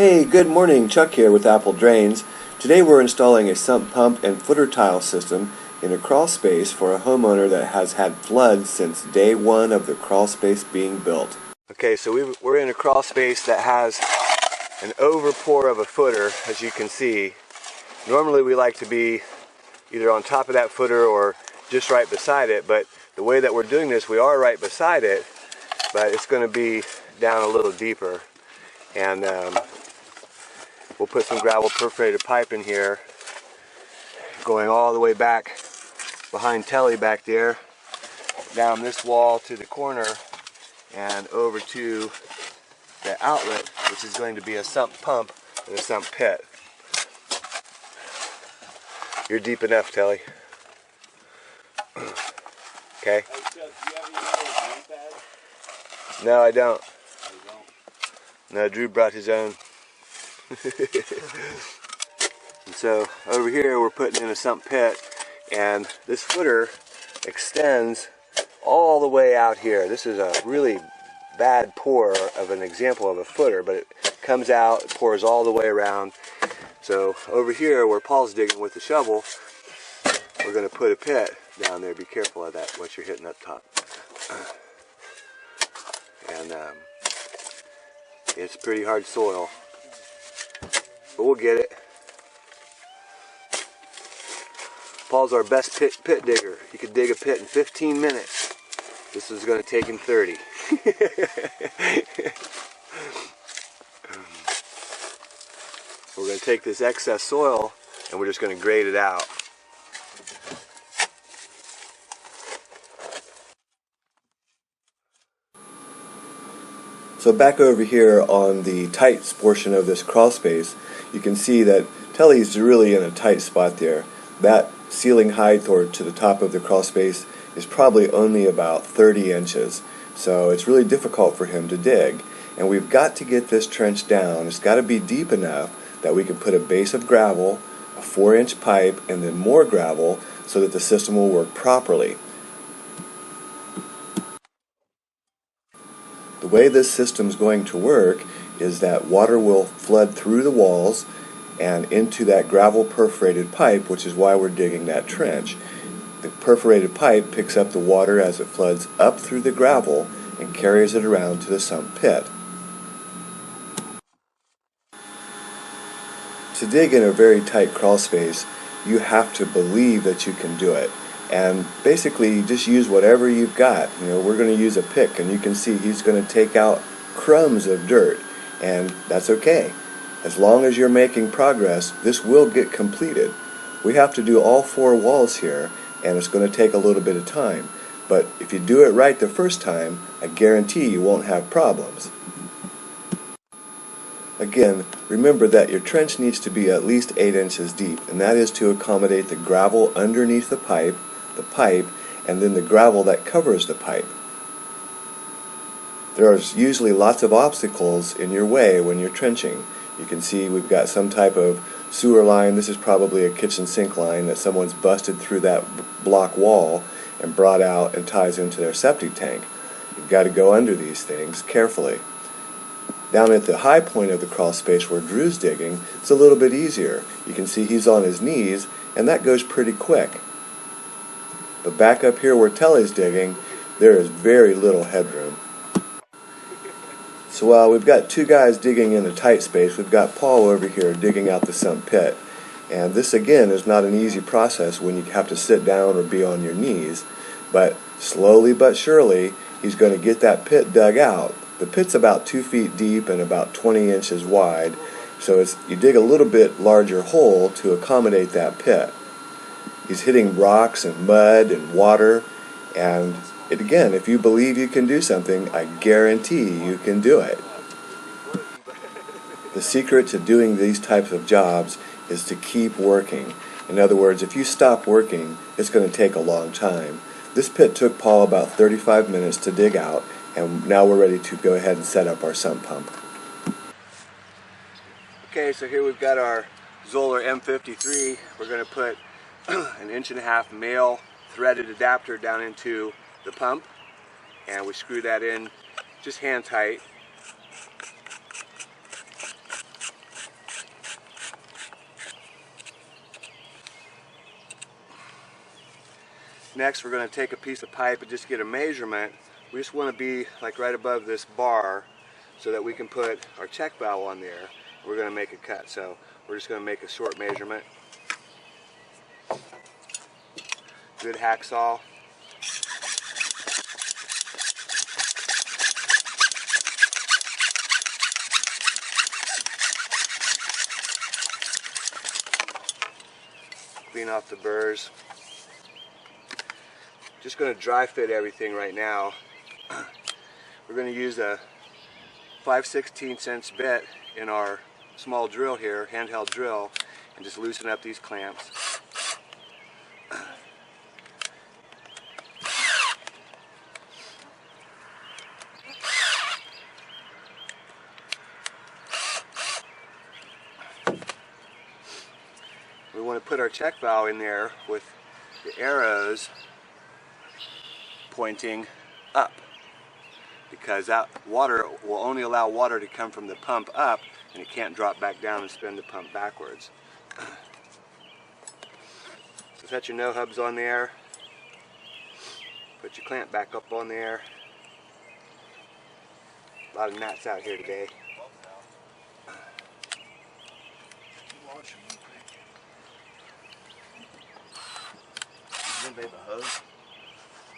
Hey, good morning. Chuck here with Apple Drains. Today we're installing a sump pump and footer tile system in a crawl space for a homeowner that has had floods since day one of the crawl space being built. Okay, so we're in a crawl space that has an overpour of a footer, as you can see. Normally we like to be either on top of that footer or just right beside it, but the way that we're doing this, we are right beside it, but it's going to be down a little deeper. And we'll put some gravel perforated pipe in here, going all the way back behind Telly back there, down this wall to the corner, and over to the outlet, which is going to be a sump pump and a sump pit. You're deep enough, Telly. Okay? No, I don't. No, Drew brought his own. And so over here we're putting in a sump pit, and this footer extends all the way out here. This is a really bad pour of an example of a footer, but it comes out, pours all the way around. So over here where Paul's digging with the shovel, we're going to put a pit down there. Be careful of that, what you're hitting up top. And it's pretty hard soil, but we'll get it. Paul's our best pit digger. He could dig a pit in 15 minutes. This is going to take him 30. We're going to take this excess soil and we're just going to grade it out. So back over here on the tight portion of this crawl space, you can see that Telly's really in a tight spot there. That ceiling height or to the top of the crawl space is probably only about 30 inches. So it's really difficult for him to dig. And we've got to get this trench down. It's got to be deep enough that we can put a base of gravel, a 4-inch pipe, and then more gravel so that the system will work properly. The way this system is going to work is that water will flood through the walls and into that gravel perforated pipe, which is why we're digging that trench. The perforated pipe picks up the water as it floods up through the gravel and carries it around to the sump pit. To dig in a very tight crawl space, you have to believe that you can do it. And basically just use whatever you've got. You know, we're going to use a pick, and you can see he's going to take out crumbs of dirt, and that's okay. As long as you're making progress, this will get completed. We have to do all 4 walls here, and it's going to take a little bit of time. But if you do it right the first time, I guarantee you won't have problems. Again, remember that your trench needs to be at least 8 inches deep, and that is to accommodate the gravel underneath the pipe, and then the gravel that covers the pipe. There's usually lots of obstacles in your way when you're trenching. You can see we've got some type of sewer line. This is probably a kitchen sink line that someone's busted through that block wall and brought out and ties into their septic tank. You've got to go under these things carefully. Down at the high point of the crawl space where Drew's digging, it's a little bit easier. You can see he's on his knees, and that goes pretty quick. But back up here where Telly's digging, there is very little headroom. So while we've got 2 guys digging in a tight space, we've got Paul over here digging out the sump pit. And this again is not an easy process when you have to sit down or be on your knees. But slowly but surely, he's going to get that pit dug out. The pit's about 2 feet deep and about 20 inches wide. So you dig a little bit larger hole to accommodate that pit. He's hitting rocks and mud and water, and again, if you believe you can do something, I guarantee you can do it. The secret to doing these types of jobs is to keep working. In other words, if you stop working, it's going to take a long time. This pit took Paul about 35 minutes to dig out, and now we're ready to go ahead and set up our sump pump. Okay, so here we've got our Zoller M53. We're going to put an 1.5-inch male threaded adapter down into the pump, and we screw that in just hand tight. Next, we're going to take a piece of pipe and just get a measurement. We just want to be like right above this bar so that we can put our check valve on there. We're going to make a cut, so we're just going to make a short measurement. Good hacksaw. Clean off the burrs. Just going to dry fit everything right now. We're going to use a 5/16" bit in our small drill here, handheld drill, and just loosen up these clamps. We want to put our check valve in there with the arrows pointing up, because that water will only allow water to come from the pump up, and it can't drop back down and spin the pump backwards. So set your no hubs on there, put your clamp back up on there. A lot of gnats out here today. They have a hose?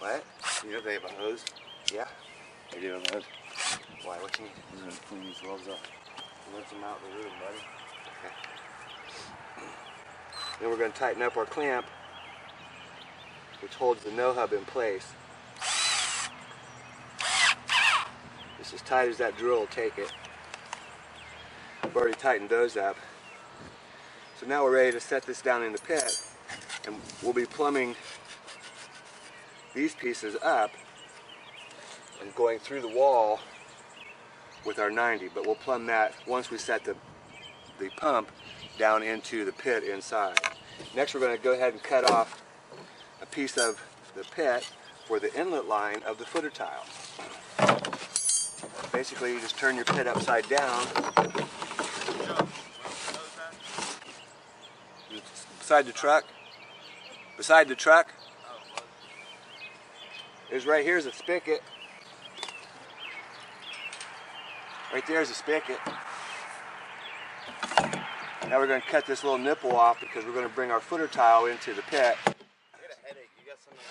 What? You know they have a hose? Yeah. They do have a hose. Why? What you need? I'm going to clean these welds up. Rinse them out the room, buddy. Okay. Then we're going to tighten up our clamp, which holds the no hub in place. Just as tight as that drill will take it. I've already tightened those up. So now we're ready to set this down in the pit, and we'll be plumbing these pieces up and going through the wall with our 90, but we'll plumb that once we set the pump down into the pit inside. Next, we're going to go ahead and cut off a piece of the pit for the inlet line of the footer tile. Basically, you just turn your pit upside down. Beside the truck. Beside the truck. There's right here's a spigot. Right there's a spigot. Now we're going to cut this little nipple off because we're going to bring our footer tile into the pit. I get a headache. You got something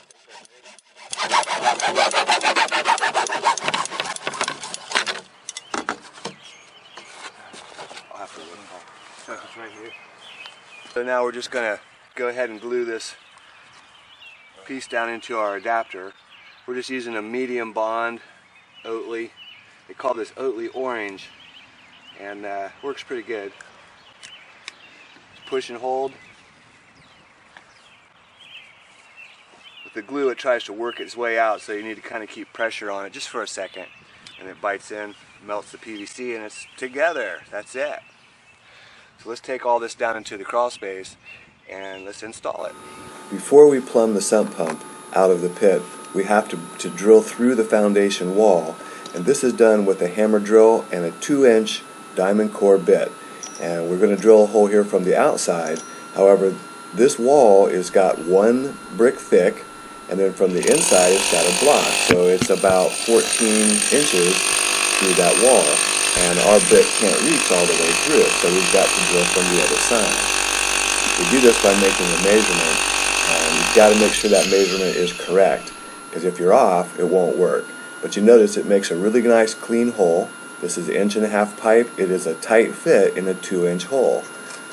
I'll have to look. It's right here. So now we're just going to go ahead and glue this piece down into our adapter. We're just using a medium bond Oatly. They call this Oatly Orange, and works pretty good. Push and hold. With the glue, it tries to work its way out, so you need to kind of keep pressure on it just for a second, and it bites in, melts the PVC, and it's together. That's it. So let's take all this down into the crawl space and let's install it. Before we plumb the sump pump out of the pit, we have to drill through the foundation wall, and this is done with a hammer drill and a 2-inch diamond core bit. And we're going to drill a hole here from the outside. However, this wall is got 1 brick thick, and then from the inside it's got a block, so it's about 14 inches through that wall, and our bit can't reach all the way through it, so we've got to drill from the other side. We do this by making a measurement, and you've got to make sure that measurement is correct, because if you're off, it won't work. But you notice it makes a really nice clean hole. This is 1.5 inch pipe. It is a tight fit in a 2-inch hole.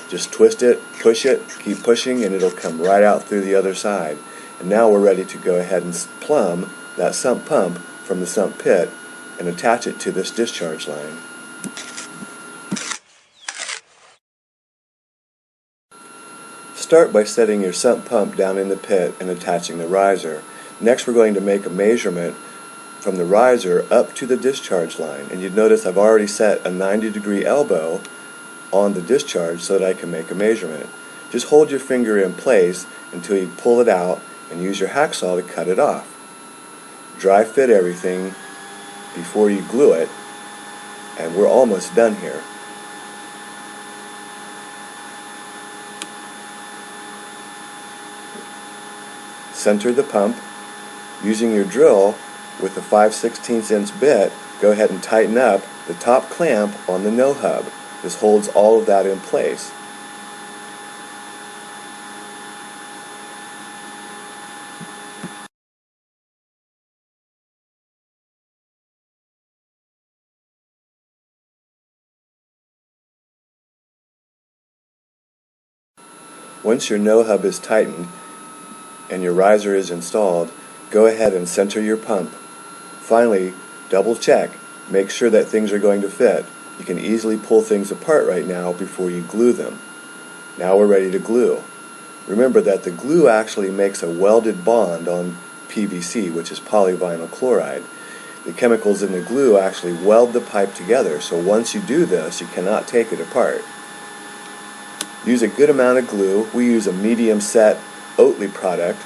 Just twist it, push it, keep pushing, and it'll come right out through the other side. And now we're ready to go ahead and plumb that sump pump from the sump pit and attach it to this discharge line. Start by setting your sump pump down in the pit and attaching the riser. Next, we're going to make a measurement from the riser up to the discharge line. And you'd notice I've already set a 90-degree elbow on the discharge so that I can make a measurement. Just hold your finger in place until you pull it out and use your hacksaw to cut it off. Dry fit everything before you glue it, and we're almost done here. center the pump. Using your drill with a 5/16 inch bit, go ahead and tighten up the top clamp on the no hub. This holds all of that in place. Once your no hub is tightened and your riser is installed, go ahead and center your pump. Finally, double check. Make sure that things are going to fit. You can easily pull things apart right now before you glue them. Now we're ready to glue. Remember that the glue actually makes a welded bond on PVC, which is polyvinyl chloride. The chemicals in the glue actually weld the pipe together, so once you do this, you cannot take it apart. Use a good amount of glue. We use a medium set Oatly product,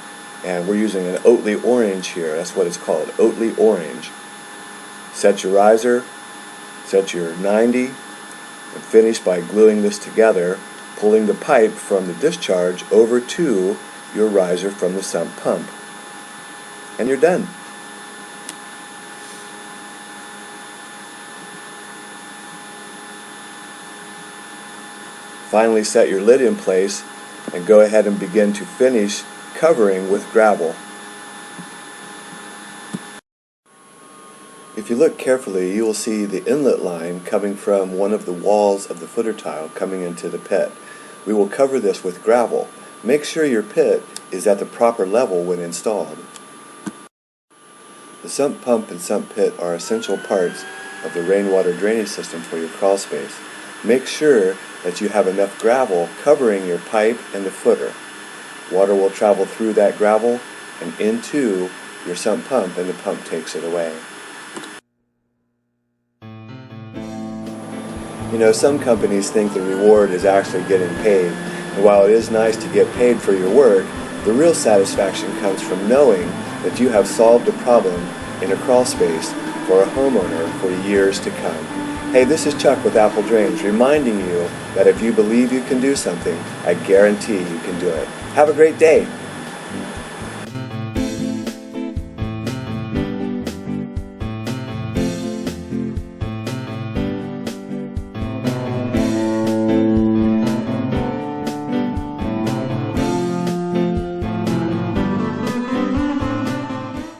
and we're using an Oatly orange here. That's what it's called, Oatly orange. Set your riser, set your 90, and finish by gluing this together, pulling the pipe from the discharge over to your riser from the sump pump. And you're done. Finally, set your lid in place and go ahead and begin to finish covering with gravel. If you look carefully, you will see the inlet line coming from one of the walls of the footer tile coming into the pit. We will cover this with gravel. Make sure your pit is at the proper level when installed. The sump pump and sump pit are essential parts of the rainwater drainage system for your crawl space. Make sure that you have enough gravel covering your pipe and the footer. Water will travel through that gravel and into your sump pump, and the pump takes it away. You know, some companies think the reward is actually getting paid, and while it is nice to get paid for your work, the real satisfaction comes from knowing that you have solved a problem in a crawl space for a homeowner for years to come. Hey, this is Chuck with Apple Drains, reminding you that if you believe you can do something, I guarantee you can do it. Have a great day.